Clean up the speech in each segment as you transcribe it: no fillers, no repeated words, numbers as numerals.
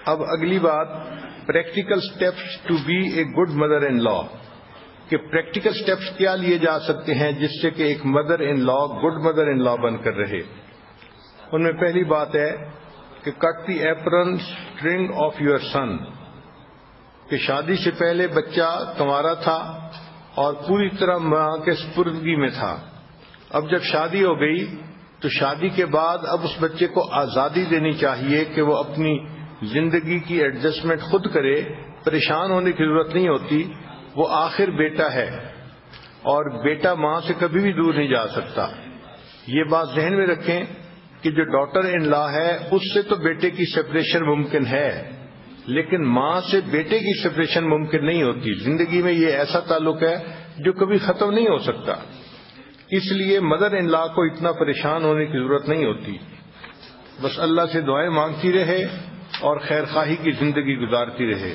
اب اگلی بات practical steps to be a good mother in law, کہ پریکٹیکل سٹیپس کیا لیے جا سکتے ہیں جس سے کہ ایک mother in law good mother in لا بن کر رہے. ان میں پہلی بات ہے کہ کٹ دی ایپرن اسٹرنگ آف یور سن، کہ شادی سے پہلے بچہ کنوارا تھا اور پوری طرح ماں کے سپردگی میں تھا. اب جب شادی ہو گئی تو شادی کے بعد اب اس بچے کو آزادی دینی چاہیے کہ وہ اپنی زندگی کی ایڈجسٹمنٹ خود کرے. پریشان ہونے کی ضرورت نہیں ہوتی، وہ آخر بیٹا ہے اور بیٹا ماں سے کبھی بھی دور نہیں جا سکتا. یہ بات ذہن میں رکھیں کہ جو ڈاٹر ان لا ہے اس سے تو بیٹے کی سپریشن ممکن ہے، لیکن ماں سے بیٹے کی سپریشن ممکن نہیں ہوتی. زندگی میں یہ ایسا تعلق ہے جو کبھی ختم نہیں ہو سکتا. اس لیے مدر ان لا کو اتنا پریشان ہونے کی ضرورت نہیں ہوتی. بس اللہ سے دعائیں مانگتی رہے اور خیر خواہی کی زندگی گزارتی رہے.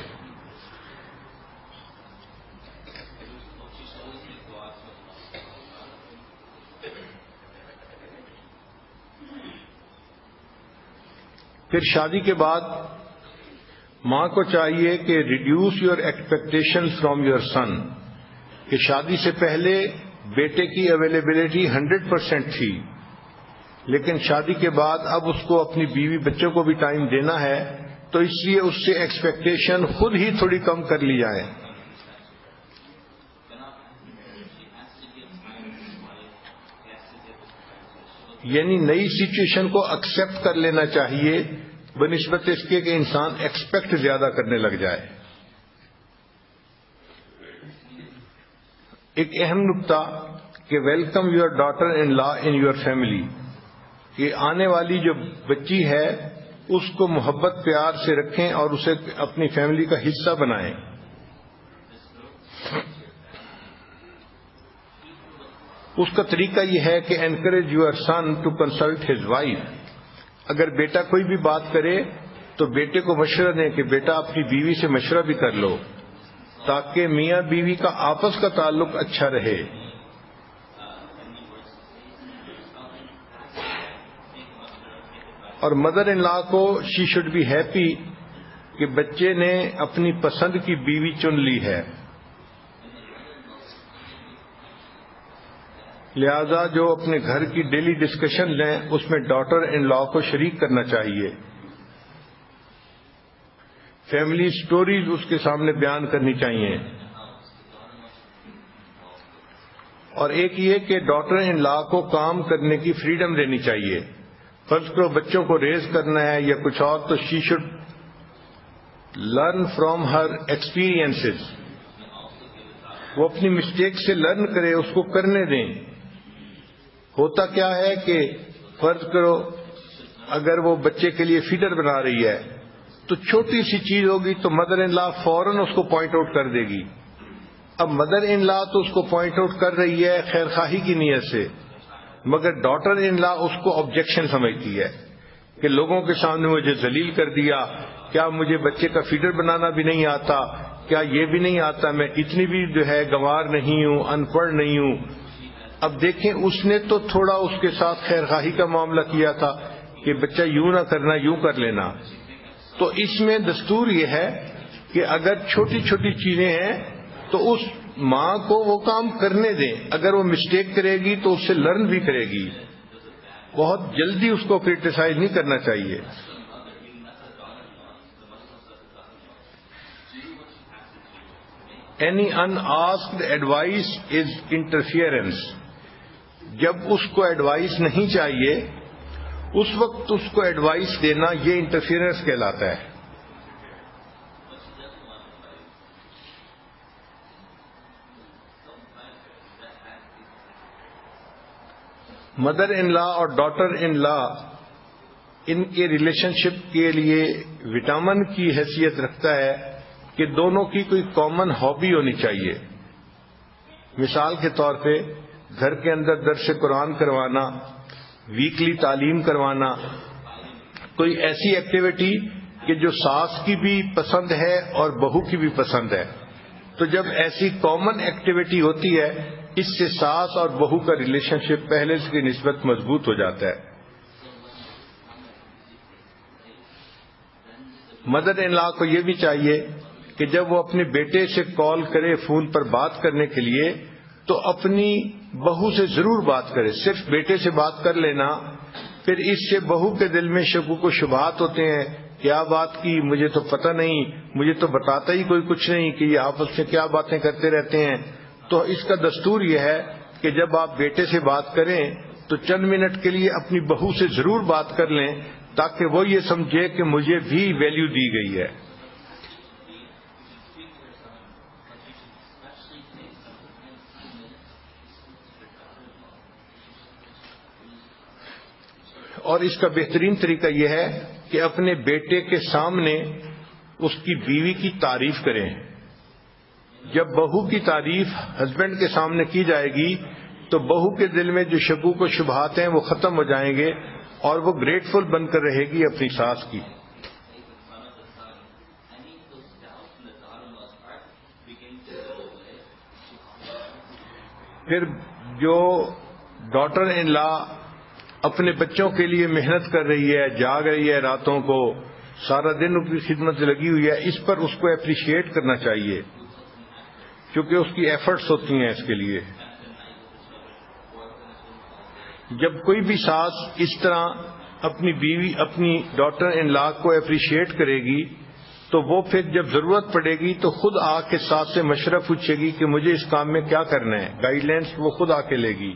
پھر شادی کے بعد ماں کو چاہیے کہ reduce your expectation from your son, کہ شادی سے پہلے بیٹے کی اویلیبلٹی 100% تھی، لیکن شادی کے بعد اب اس کو اپنی بیوی بچوں کو بھی ٹائم دینا ہے، تو اس لیے اس سے ایکسپیکٹیشن خود ہی تھوڑی کم کر لی جائے. یعنی نئی سچویشن کو ایکسپٹ کر لینا چاہیے بنسبت اس کے کہ انسان ایکسپیکٹ زیادہ کرنے لگ جائے. ایک اہم نقطہ کہ welcome your daughter in law in your family, کہ آنے والی جو بچی ہے اس کو محبت پیار سے رکھیں اور اسے اپنی فیملی کا حصہ بنائیں. اس کا طریقہ یہ ہے کہ encourage your son to consult his wife. اگر بیٹا کوئی بھی بات کرے تو بیٹے کو مشورہ دیں کہ بیٹا اپنی بیوی سے مشورہ بھی کر لو تاکہ میاں بیوی کا آپس کا تعلق اچھا رہے. اور مدر ان لا کو شی شوڈ بی ہیپی کہ بچے نے اپنی پسند کی بیوی چن لی ہے. لہذا جو اپنے گھر کی ڈیلی ڈسکشن لیں اس میں ڈاٹر ان لا کو شریک کرنا چاہیے. فیملی سٹوریز اس کے سامنے بیان کرنی چاہیے. اور ایک یہ کہ ڈاٹر ان لا کو کام کرنے کی فریڈم دینی چاہیے. فرض کرو بچوں کو ریز کرنا ہے یا کچھ اور، تو she should learn from her experiences. وہ اپنی مسٹیک سے لرن کرے، اس کو کرنے دیں. ہوتا کیا ہے کہ فرض کرو اگر وہ بچے کے لیے فیڈر بنا رہی ہے تو چھوٹی سی چیز ہوگی تو مدر ان لا فوراً اس کو پوائنٹ آؤٹ کر دے گی. اب مدر ان لا تو اس کو پوائنٹ آؤٹ کر رہی ہے خیر خواہی کی نیت سے، مگر ڈاٹر ان لا اس کو آبجیکشن سمجھتی ہے کہ لوگوں کے سامنے مجھے ذلیل کر دیا، کیا مجھے بچے کا فیڈر بنانا بھی نہیں آتا، کیا یہ بھی نہیں آتا، میں اتنی بھی جو ہے گنوار نہیں ہوں، ان پڑھ نہیں ہوں. اب دیکھیں اس نے تو تھوڑا اس کے ساتھ خیر خواہی کا معاملہ کیا تھا کہ بچہ یوں نہ کرنا یوں کر لینا. تو اس میں دستور یہ ہے کہ اگر چھوٹی چھوٹی چیزیں ہیں تو اس ماں کو وہ کام کرنے دیں. اگر وہ مسٹیک کرے گی تو اس سے لرن بھی کرے گی. بہت جلدی اس کو کرٹیسائز نہیں کرنا چاہیے. Any unasked advice is interference. جب اس کو ایڈوائس نہیں چاہیے اس وقت اس کو ایڈوائس دینا یہ انٹرفیئرنس کہلاتا ہے. مدر ان لا اور ڈاٹر ان لا ان کے ریلیشن شپ کے لیے وٹامن کی حیثیت رکھتا ہے کہ دونوں کی کوئی کامن ہابی ہونی چاہیے. مثال کے طور پہ گھر کے اندر درس قرآن کروانا، ویکلی تعلیم کروانا، کوئی ایسی ایکٹیویٹی کہ جو ساس کی بھی پسند ہے اور بہو کی بھی پسند ہے. تو جب ایسی کامن ایکٹیویٹی ہوتی ہے اس سے ساس اور بہو کا ریلیشن شپ پہلے کی نسبت مضبوط ہو جاتا ہے. مدر ان لا کو یہ بھی چاہیے کہ جب وہ اپنے بیٹے سے کال کرے فون پر بات کرنے کے لیے تو اپنی بہو سے ضرور بات کرے. صرف بیٹے سے بات کر لینا پھر اس سے بہو کے دل میں شکوک و شبہات ہوتے ہیں. کیا بات کی مجھے تو پتہ نہیں, مجھے تو بتاتا ہی کوئی کچھ نہیں کہ یہ آپس میں کیا باتیں کرتے رہتے ہیں. تو اس کا دستور یہ ہے کہ جب آپ بیٹے سے بات کریں تو چند منٹ کے لیے اپنی بہو سے ضرور بات کر لیں تاکہ وہ یہ سمجھے کہ مجھے بھی ویلیو دی گئی ہے. اور اس کا بہترین طریقہ یہ ہے کہ اپنے بیٹے کے سامنے اس کی بیوی کی تعریف کریں. جب بہو کی تعریف ہسبینڈ کے سامنے کی جائے گی تو بہو کے دل میں جو شکوک و شبہات ہیں وہ ختم ہو جائیں گے اور وہ گریٹفل بن کر رہے گی اپنی ساس کی. پھر جو ڈاٹر ان لا اپنے بچوں کے لیے محنت کر رہی ہے, جاگ رہی ہے راتوں کو, سارا دن ان کی خدمت لگی ہوئی ہے, اس پر اس کو اپریشیٹ کرنا چاہیے کیونکہ اس کی ایفرٹس ہوتی ہیں اس کے لیے. جب کوئی بھی ساس اس طرح اپنی بیوی اپنی ڈاٹر ان لا کو اپریشیٹ کرے گی تو وہ پھر جب ضرورت پڑے گی تو خود آ کے ساس سے مشورہ پوچھے گی کہ مجھے اس کام میں کیا کرنا ہے. گائیڈ لائنس وہ خود آ کے لے گی.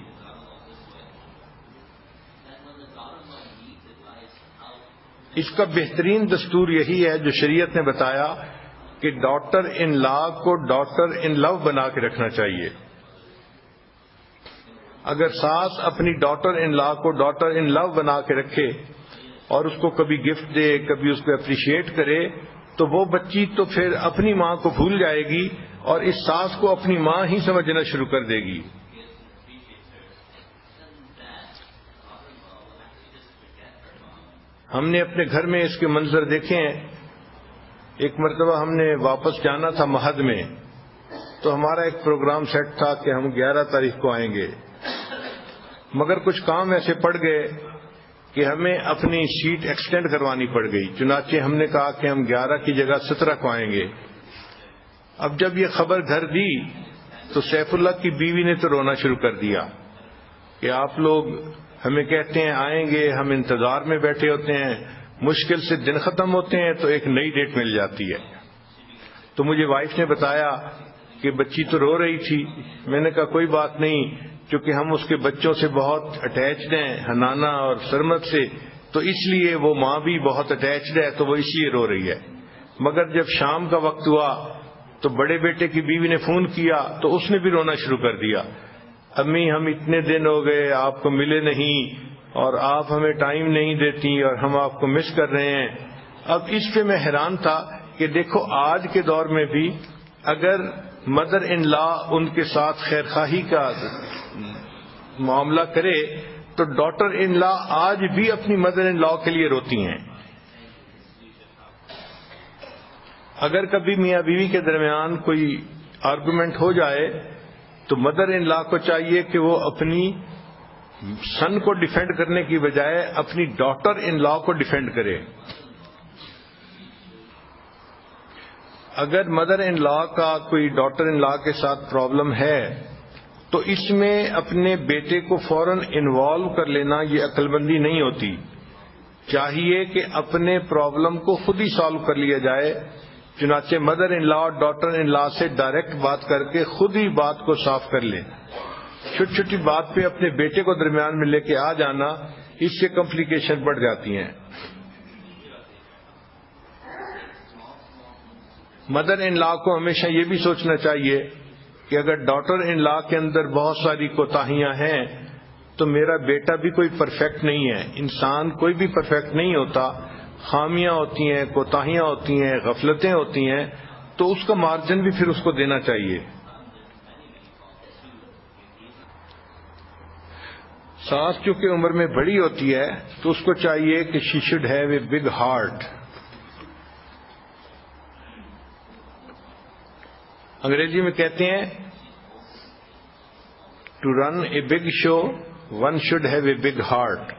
اس کا بہترین دستور یہی ہے جو شریعت نے بتایا کہ ڈاٹر ان لا کو ڈاٹر ان لو بنا کے رکھنا چاہیے. اگر ساس اپنی ڈاٹر ان لا کو ڈاٹر ان لو بنا کے رکھے اور اس کو کبھی گفٹ دے, کبھی اس کو اپریشیٹ کرے تو وہ بچی تو پھر اپنی ماں کو بھول جائے گی اور اس ساس کو اپنی ماں ہی سمجھنا شروع کر دے گی. ہم نے اپنے گھر میں اس کے منظر دیکھے ہیں. ایک مرتبہ ہم نے واپس جانا تھا مہد میں تو ہمارا ایک پروگرام سیٹ تھا کہ ہم 11 تاریخ کو آئیں گے, مگر کچھ کام ایسے پڑ گئے کہ ہمیں اپنی سیٹ ایکسٹینڈ کروانی پڑ گئی. چنانچہ ہم نے کہا کہ ہم 11 کی جگہ 17 کو آئیں گے. اب جب یہ خبر گھر دی تو سیف اللہ کی بیوی نے تو رونا شروع کر دیا کہ آپ لوگ ہمیں کہتے ہیں آئیں گے, ہم انتظار میں بیٹھے ہوتے ہیں, مشکل سے دن ختم ہوتے ہیں تو ایک نئی ڈیٹ مل جاتی ہے. تو مجھے وائف نے بتایا کہ بچی تو رو رہی تھی. میں نے کہا کوئی بات نہیں, چونکہ ہم اس کے بچوں سے بہت اٹیچڈ ہیں, حنانا اور سرمد سے, تو اس لیے وہ ماں بھی بہت اٹیچڈ ہے تو وہ اس لیے رو رہی ہے. مگر جب شام کا وقت ہوا تو بڑے بیٹے کی بیوی نے فون کیا تو اس نے بھی رونا شروع کر دیا. امی ہم اتنے دن ہو گئے آپ کو ملے نہیں اور آپ ہمیں ٹائم نہیں دیتی اور ہم آپ کو مس کر رہے ہیں. اب اس پہ میں حیران تھا کہ دیکھو آج کے دور میں بھی اگر مدر ان لا ان کے ساتھ خیرخواہی کا معاملہ کرے تو ڈاٹر ان لا آج بھی اپنی مدر ان لا کے لیے روتی ہیں. اگر کبھی میاں بیوی کے درمیان کوئی آرگومنٹ ہو جائے تو مدر ان لا کو چاہیے کہ وہ اپنی سن کو ڈیفینڈ کرنے کی بجائے اپنی ڈاٹر ان لا کو ڈیفینڈ کرے. اگر مدر ان لا کا کوئی ڈاٹر ان لا کے ساتھ پرابلم ہے تو اس میں اپنے بیٹے کو فوراً انوالو کر لینا یہ عقل مندی نہیں ہوتی. چاہیے کہ اپنے پرابلم کو خود ہی سالو کر لیا جائے. چنانچہ مدر ان لا اور ڈاٹر ان لا سے ڈائریکٹ بات کر کے خود ہی بات کو صاف کر لیں. چھوٹی چھوٹی بات پہ اپنے بیٹے کو درمیان میں لے کے آ جانا, اس سے کمپلیکیشن بڑھ جاتی ہیں. مدر ان لا کو ہمیشہ یہ بھی سوچنا چاہیے کہ اگر ڈاٹر ان لا کے اندر بہت ساری کوتاہیاں ہیں تو میرا بیٹا بھی کوئی پرفیکٹ نہیں ہے. انسان کوئی بھی پرفیکٹ نہیں ہوتا, خامیاں ہوتی ہیں, کوتاہیاں ہوتی ہیں, غفلتیں ہوتی ہیں, تو اس کا مارجن بھی پھر اس کو دینا چاہیے. ساس چونکہ عمر میں بڑی ہوتی ہے تو اس کو چاہیے کہ she should have a big heart. انگریزی میں کہتے ہیں to run a big show one should have a big heart,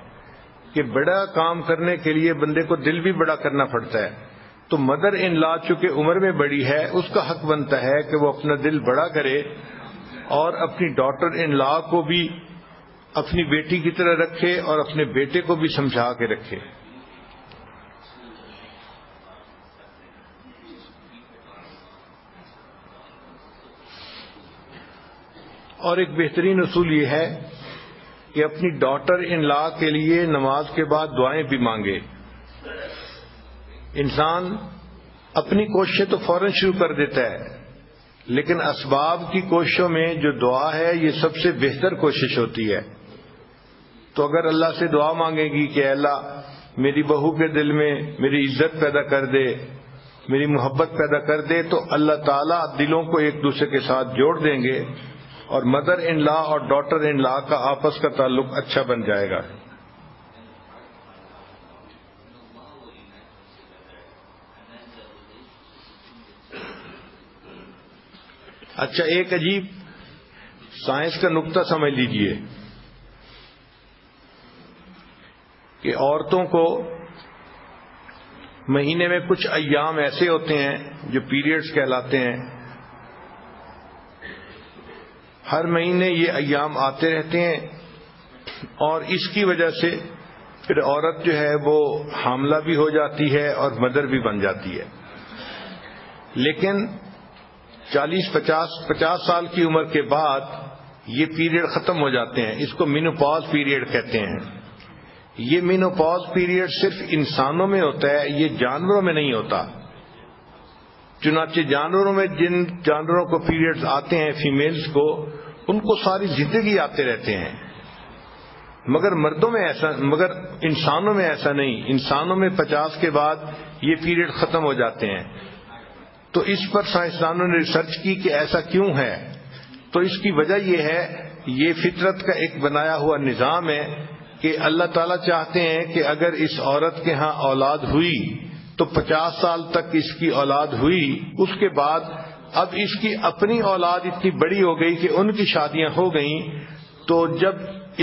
کہ بڑا کام کرنے کے لیے بندے کو دل بھی بڑا کرنا پڑتا ہے. تو مدر ان لا چونکہ عمر میں بڑی ہے، اس کا حق بنتا ہے کہ وہ اپنا دل بڑا کرے اور اپنی ڈاٹر ان لا کو بھی اپنی بیٹی کی طرح رکھے اور اپنے بیٹے کو بھی سمجھا کے رکھے۔ اور ایک بہترین اصول یہ ہے کہ اپنی ڈاٹر ان لا کے لیے نماز کے بعد دعائیں بھی مانگے۔ انسان اپنی کوششیں تو فوراً شروع کر دیتا ہے، لیکن اسباب کی کوششوں میں جو دعا ہے یہ سب سے بہتر کوشش ہوتی ہے۔ تو اگر اللہ سے دعا مانگے گی کہ اے اللہ میری بہو کے دل میں میری عزت پیدا کر دے، میری محبت پیدا کر دے، تو اللہ تعالیٰ دلوں کو ایک دوسرے کے ساتھ جوڑ دیں گے اور مدر ان لا اور ڈاٹر ان لا کا آپس کا تعلق اچھا بن جائے گا۔ اچھا، ایک عجیب سائنس کا نقطہ سمجھ لیجئے کہ عورتوں کو مہینے میں کچھ ایام ایسے ہوتے ہیں جو پیریڈز کہلاتے ہیں۔ ہر مہینے یہ ایام آتے رہتے ہیں اور اس کی وجہ سے پھر عورت جو ہے وہ حاملہ بھی ہو جاتی ہے اور مدر بھی بن جاتی ہے۔ لیکن 50 سال کی عمر کے بعد یہ پیریڈ ختم ہو جاتے ہیں، اس کو مینوپاز پیریڈ کہتے ہیں۔ یہ مینوپاز پیریڈ صرف انسانوں میں ہوتا ہے، یہ جانوروں میں نہیں ہوتا۔ چنانچہ جانوروں میں جن جانوروں کو پیریڈز آتے ہیں فیمیلز کو، ان کو ساری زندگی آتے رہتے ہیں، مگر انسانوں میں ایسا نہیں۔ انسانوں میں 50 کے بعد یہ پیریڈ ختم ہو جاتے ہیں۔ تو اس پر سائنسدانوں نے ریسرچ کی کہ ایسا کیوں ہے، تو اس کی وجہ یہ ہے، یہ فطرت کا ایک بنایا ہوا نظام ہے کہ اللہ تعالیٰ چاہتے ہیں کہ اگر اس عورت کے ہاں اولاد ہوئی تو 50 سال تک اس کی اولاد ہوئی، اس کے بعد اب اس کی اپنی اولاد اتنی بڑی ہو گئی کہ ان کی شادیاں ہو گئیں، تو جب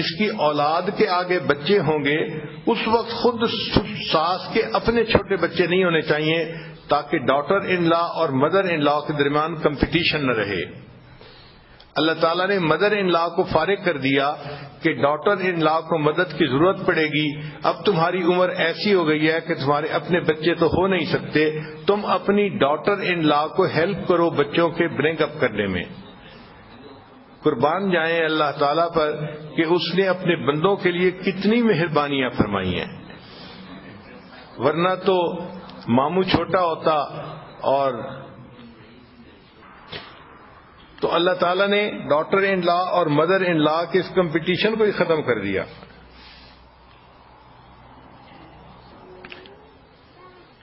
اس کی اولاد کے آگے بچے ہوں گے اس وقت خود ساس کے اپنے چھوٹے بچے نہیں ہونے چاہیے، تاکہ ڈاٹر ان لا اور مدر ان لا کے درمیان کمپٹیشن نہ رہے۔ اللہ تعالیٰ نے مدر ان لا کو فارغ کر دیا کہ ڈاٹر ان لا کو مدد کی ضرورت پڑے گی، اب تمہاری عمر ایسی ہو گئی ہے کہ تمہارے اپنے بچے تو ہو نہیں سکتے، تم اپنی ڈاٹر ان لا کو ہیلپ کرو بچوں کے برنگ اپ کرنے میں۔ قربان جائیں اللہ تعالیٰ پر کہ اس نے اپنے بندوں کے لیے کتنی مہربانیاں فرمائی ہیں، ورنہ تو ماموں چھوٹا ہوتا اور تو اللہ تعالیٰ نے ڈاٹر ان لا اور مدر ان لا کے اس کمپٹیشن کو ہی ختم کر دیا۔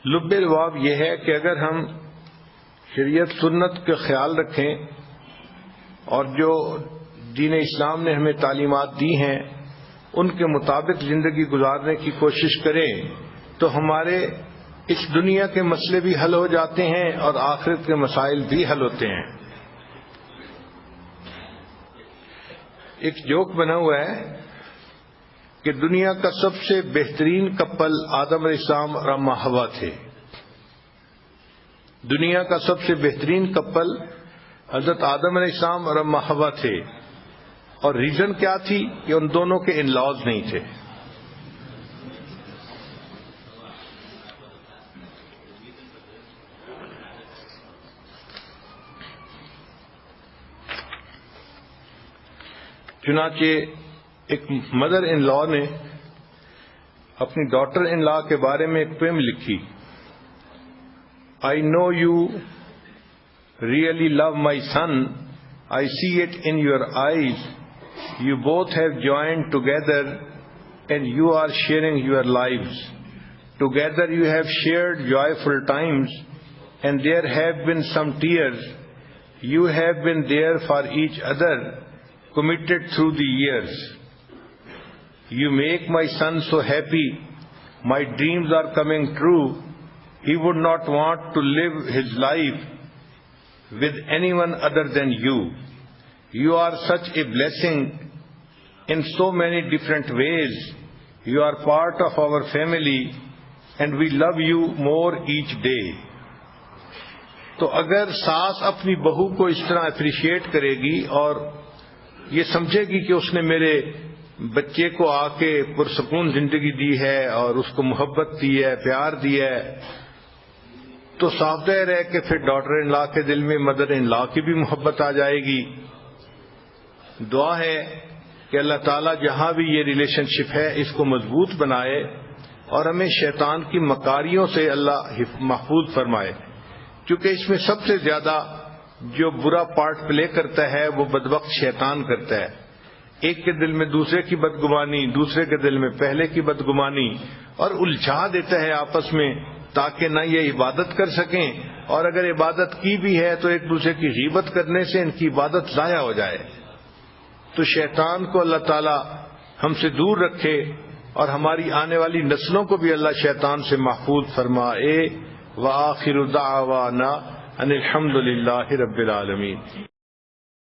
لب لباب یہ ہے کہ اگر ہم شریعت سنت کا خیال رکھیں اور جو دین اسلام نے ہمیں تعلیمات دی ہیں ان کے مطابق زندگی گزارنے کی کوشش کریں تو ہمارے اس دنیا کے مسئلے بھی حل ہو جاتے ہیں اور آخرت کے مسائل بھی حل ہوتے ہیں۔ ایک جوک بنا ہوا ہے کہ دنیا کا سب سے بہترین کپل آدم علیہ السلام اور اماں حوا تھے۔ دنیا کا سب سے بہترین کپل حضرت آدم علیہ السلام اور اماں حوا تھے، اور ریزن کیا تھی کہ ان دونوں کے ان لاز نہیں تھے۔ چنانچہ ایک مدر ان لا نے اپنی ڈاٹر ان لا کے بارے میں ایک پویم لکھی، I know you really love my son, I see it in your eyes, you both have joined together and you are sharing your lives. Together you have shared joyful times and there have been some tears. You have been there for each other, committed through the years. You make my son so happy, my dreams are coming true. He would not want to live his life with anyone other than you. You are such a blessing in so many different ways. You are part of our family, and we love you more each day. تو اگر ساس اپنی بہو کو اس طرح appreciate کرے گی اور یہ سمجھے گی کہ اس نے میرے بچے کو آ کے پرسکون زندگی دی ہے اور اس کو محبت دی ہے، پیار دیا ہے، تو صاف ظاہر ہے کہ پھر ڈاٹر ان لا کے دل میں مدر ان لا کی بھی محبت آ جائے گی. دعا ہے کہ اللہ تعالیٰ جہاں بھی یہ ریلیشن شپ ہے اس کو مضبوط بنائے اور ہمیں شیطان کی مکاریوں سے اللہ محفوظ فرمائے، کیونکہ اس میں سب سے زیادہ جو برا پارٹ پلے کرتا ہے وہ بدبخت شیطان کرتا ہے. ایک کے دل میں دوسرے کی بدگمانی، دوسرے کے دل میں پہلے کی بدگمانی، اور الجھا دیتا ہے آپس میں تاکہ نہ یہ عبادت کر سکیں، اور اگر عبادت کی بھی ہے تو ایک دوسرے کی غیبت کرنے سے ان کی عبادت ضائع ہو جائے. تو شیطان کو اللہ تعالی ہم سے دور رکھے اور ہماری آنے والی نسلوں کو بھی اللہ شیطان سے محفوظ فرمائے. وآخر دعوانا ان الحمد للہ رب العالمین.